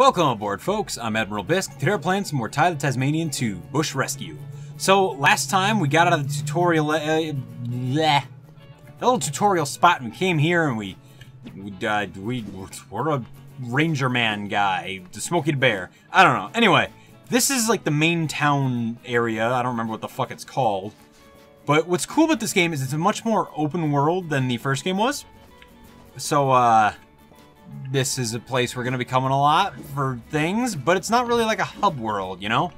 Welcome aboard, folks. I'm Admiral Bisque. Today we're playing some more Ty the Tasmanian 2 Bush Rescue. So, last time we got out of the tutorial, the little tutorial spot, and we came here and we're a ranger man guy, the Smokey the Bear. I don't know. Anyway, this is like the main town area. I don't remember what the fuck it's called. But what's cool about this game is it's a much more open world than the first game was. So, this is a place we're going to be coming a lot for things, but it's not really like a hub world, you know?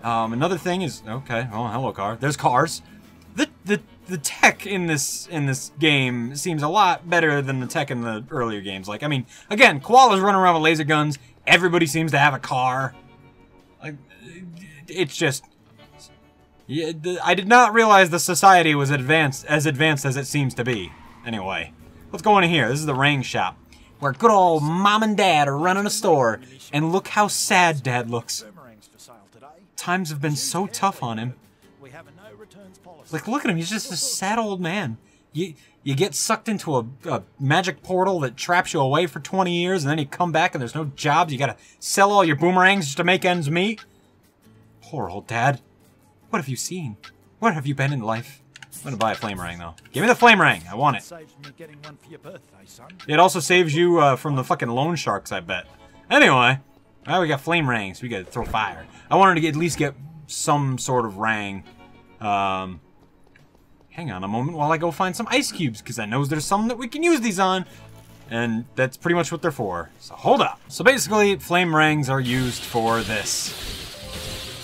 Another thing is, okay, oh, hello car. There's cars. The tech in this game seems a lot better than the tech in the earlier games. Like, I mean, again, koalas running around with laser guns. Everybody seems to have a car. Like, it's just... Yeah, I did not realize the society was advanced as it seems to be. Anyway, let's go in here. This is the Rang shop, where good old mom and dad are running a store, and look how sad dad looks. Times have been so tough on him. Like, look at him, he's just a sad old man. You get sucked into a magic portal that traps you away for 20 years, and then you come back and there's no jobs. You gotta sell all your boomerangs just to make ends meet. Poor old dad. What have you seen? What have you been in life? I'm gonna buy a flame ring, though. Give me the flame ring. I want it. It also saves you from the fucking loan sharks, I bet. Anyway, now we got flame rings. We gotta throw fire. I wanted to at least get some sort of rang. Hang on a moment while I go find some ice cubes, because I know there's some that we can use these on. And that's pretty much what they're for. So hold up. So basically, flame rings are used for this.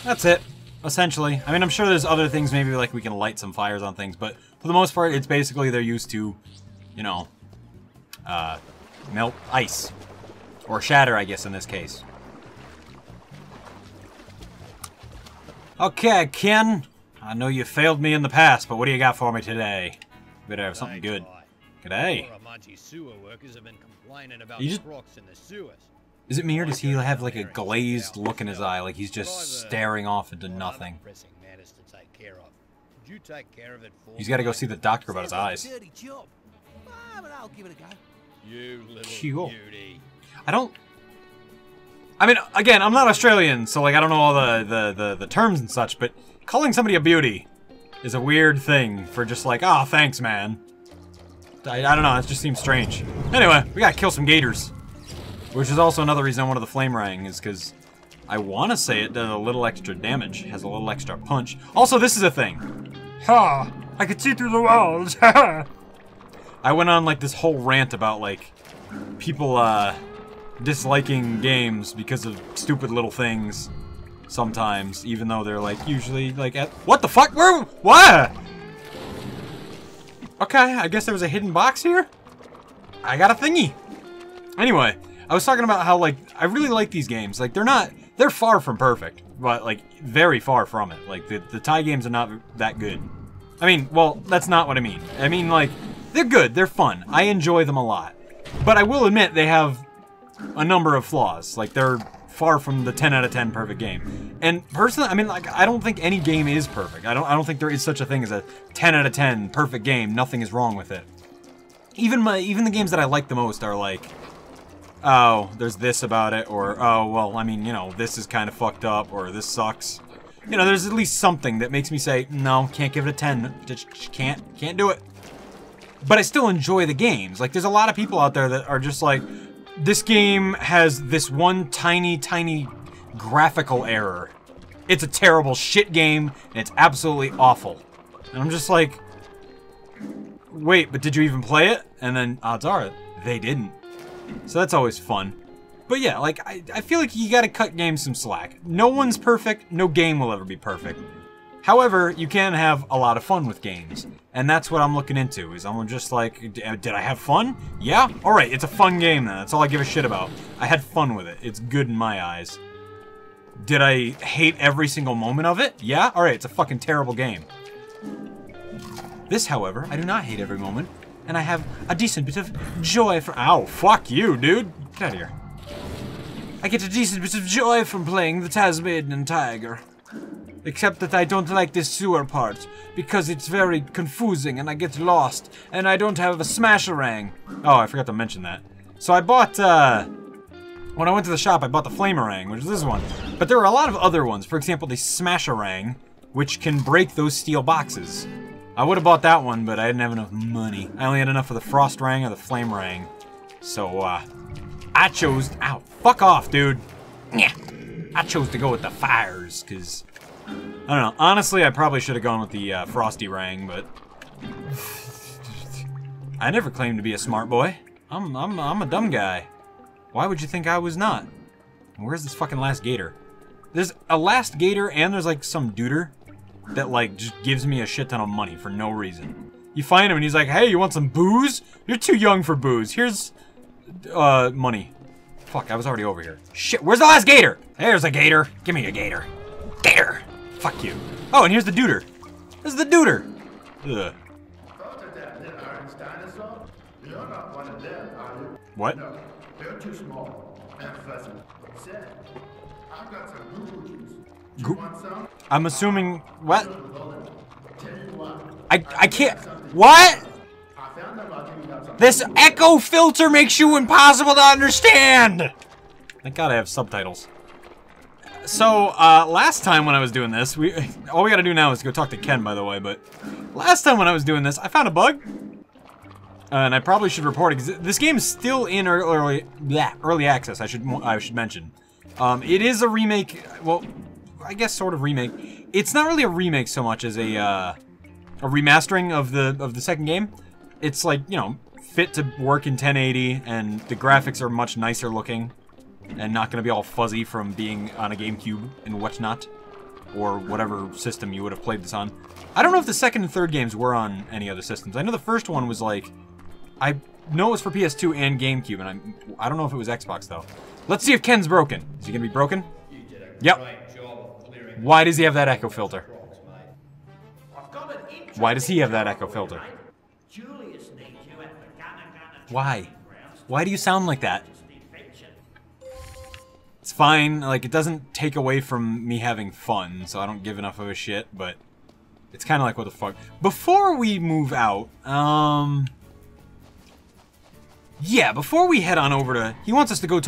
That's it. Essentially. I mean, I'm sure there's other things, maybe like we can light some fires on things, but for the most part, it's basically they're used to, you know, melt ice. Or shatter, I guess, in this case. Okay, Ken. I know you failed me in the past, but what do you got for me today? Better have something good. G'day. You just... Is it me, or does he have like a glazed look in his eye, like he's just staring off into nothing? He's got to go see the doctor about his eyes. Cool. I mean, again, I'm not Australian, so like I don't know all the terms and such, but calling somebody a beauty is a weird thing for just like, oh, thanks, man. I don't know, it just seems strange. Anyway, we gotta kill some gators. Which is also another reason I wanted the flame ring, is because I want to say it does a little extra damage, has a little extra punch. Also, this is a thing. Ha! I could see through the walls. Ha! I went on like this whole rant about like people disliking games because of stupid little things. Sometimes, even though they're like usually like at what the fuck? Where? What? Okay, I guess there was a hidden box here. I got a thingy. Anyway. I was talking about how, like, I really like these games. Like, they're far from perfect, but, like, very far from it. Like, the Thai games are not that good. I mean, well, that's not what I mean. I mean, like, they're good, they're fun. I enjoy them a lot. But I will admit they have a number of flaws. Like, they're far from the 10 out of 10 perfect game. And personally, I mean, like, I don't think any game is perfect. I don't think there is such a thing as a 10 out of 10 perfect game. Nothing is wrong with it. Even the games that I like the most are, like... oh, there's this about it, or, oh, well, I mean, you know, this is kind of fucked up, or this sucks. You know, there's at least something that makes me say, no, can't give it a 10, just can't do it. But I still enjoy the games. Like, there's a lot of people out there that are just like, this game has this one tiny graphical error. It's a terrible shit game, and it's absolutely awful. And I'm just like, wait, but did you even play it? And then, odds are, they didn't. So that's always fun. But yeah, like, I feel like you gotta cut games some slack. No one's perfect, no game will ever be perfect. However, you can have a lot of fun with games. And that's what I'm looking into, is I'm just like, did I have fun? Yeah? Alright, it's a fun game then, that's all I give a shit about. I had fun with it, it's good in my eyes. Did I hate every single moment of it? Yeah? Alright, it's a fucking terrible game. This, however, I do not hate every moment. And I have a decent bit of joy from— ow, fuck you, dude! Get out of here. I get a decent bit of joy from playing the Tasmanian Tiger. Except that I don't like this sewer part, because it's very confusing and I get lost, and I don't have a smasherang. Oh, I forgot to mention that. So I bought, When I went to the shop, I bought the Flamerang, which is this one. But there are a lot of other ones. For example, the Smasherang, which can break those steel boxes. I would have bought that one, but I didn't have enough money. I only had enough for the Frostrang or the Flamerang. So, I chose... Ow, fuck off, dude. Yeah. I chose to go with the fires, because... I don't know. Honestly, I probably should have gone with the Frosty Rang, but... I never claimed to be a smart boy. I'm a dumb guy. Why would you think I was not? Where's this fucking last gator? There's a last gator and there's like some duder that like just gives me a shit ton of money for no reason. You find him and he's like, hey, you want some booze? You're too young for booze. Here's money. Fuck, I was already over here. Shit, where's the last gator? There's a gator. Give me a gator. Gator. Fuck you. Oh, and here's the duder. This is the duder. Ugh. What? No, they're too small and fuzzy. Said, I've got some boo-boo juice. Do you want some? I'm assuming what? Tell you what. I can't. What? I found them. I'll give you something. This echo filter makes you impossible to understand. Thank God I have subtitles. So, last time when I was doing this, all we gotta do now is go talk to Ken, by the way, but last time when I was doing this, I found a bug. And I probably should report it, because this game is still in early access, I should mention. It is a remake, well, I guess sort of remake. It's not really a remake so much as a remastering of the second game. It's like, you know, fit to work in 1080, and the graphics are much nicer looking, and not going to be all fuzzy from being on a GameCube and whatnot, or whatever system you would have played this on. I don't know if the second and third games were on any other systems. I know the first one was like... I know it was for PS2 and GameCube, and I don't know if it was Xbox, though. Let's see if Ken's broken. Is he gonna be broken? Yep. Why does he have that echo filter? Why does he have that echo filter? Why? Why do you sound like that? It's fine, like, it doesn't take away from me having fun, so I don't give enough of a shit, but it's kind of like, what the fuck. Before we move out, yeah, before we head on over to... He wants us to go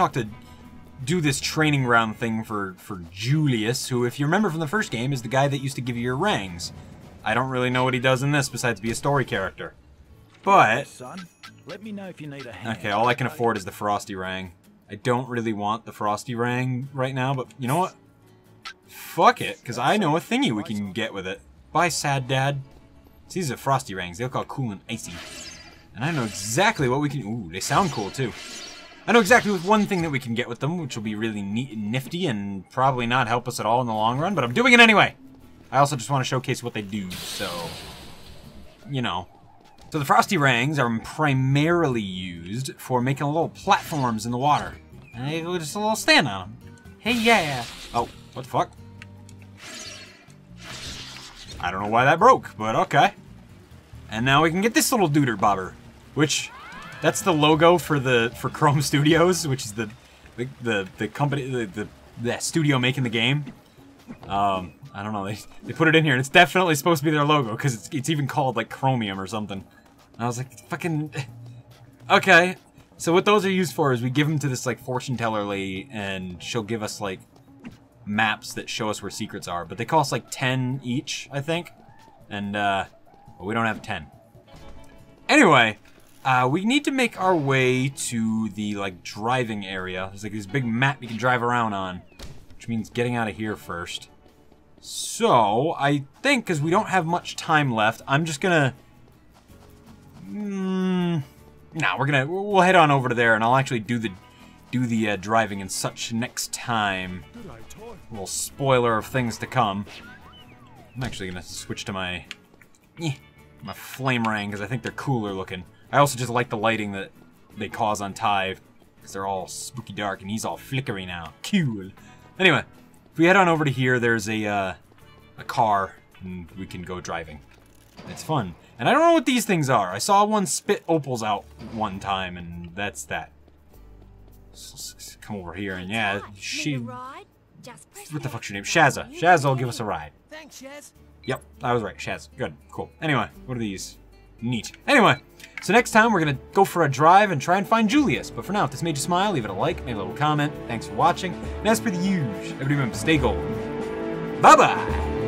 do this training round thing for Julius, who, if you remember from the first game, is the guy that used to give you your rangs. I don't really know what he does in this besides be a story character. But... Son, let me know if you need a hand. Okay, all I can afford is the Frosty Rang. I don't really want the Frosty Rang right now, but you know what? Fuck it, because I know a thingy we can get with it. Bye, sad dad. See, these are Frosty Rangs. They look all cool and icy. And I know exactly what we can... Ooh, they sound cool, too. I know exactly one thing that we can get with them, which will be really neat and nifty and probably not help us at all in the long run, but I'm doing it anyway! I also just want to showcase what they do, so... You know. So the Frosty Rangs are primarily used for making little platforms in the water. And just a little stand on them. Hey, yeah! Oh, what the fuck? I don't know why that broke, but okay. And now we can get this little duder bobber. Which, that's the logo for Chrome Studios, which is the company, the studio making the game. I don't know, they put it in here, and it's definitely supposed to be their logo, because it's even called, like, Chromium or something. And I was like, fucking... Okay, so what those are used for is we give them to this, like, fortune teller lady, and she'll give us, like, maps that show us where secrets are. But they cost, like, 10 each, I think. And, well, we don't have 10. Anyway... we need to make our way to the, like, driving area. There's, like, this big map you can drive around on. Which means getting out of here first. So, I think, because we don't have much time left, I'm just gonna... No, we'll head on over to there, and I'll actually do the driving and such next time. A little spoiler of things to come. I'm actually gonna switch to my Flamerang, because I think they're cooler looking. I also just like the lighting that they cause on Ty, because they're all spooky dark, and he's all flickery now. Cool. Anyway, if we head on over to here, there's a car, and we can go driving. It's fun. And I don't know what these things are. I saw one spit opals out one time, and that's that. So come over here, and yeah, she... What the fuck's your name? Shazza. Shazza will give us a ride. Thanks, Shaz. Yep, I was right. Shaz. Good. Cool. Anyway, what are these? Neat. Anyway, so next time we're going to go for a drive and try and find Julius. But for now, if this made you smile, leave it a like, maybe a little comment. Thanks for watching. And as per the usual, everybody remember, stay gold. Bye-bye!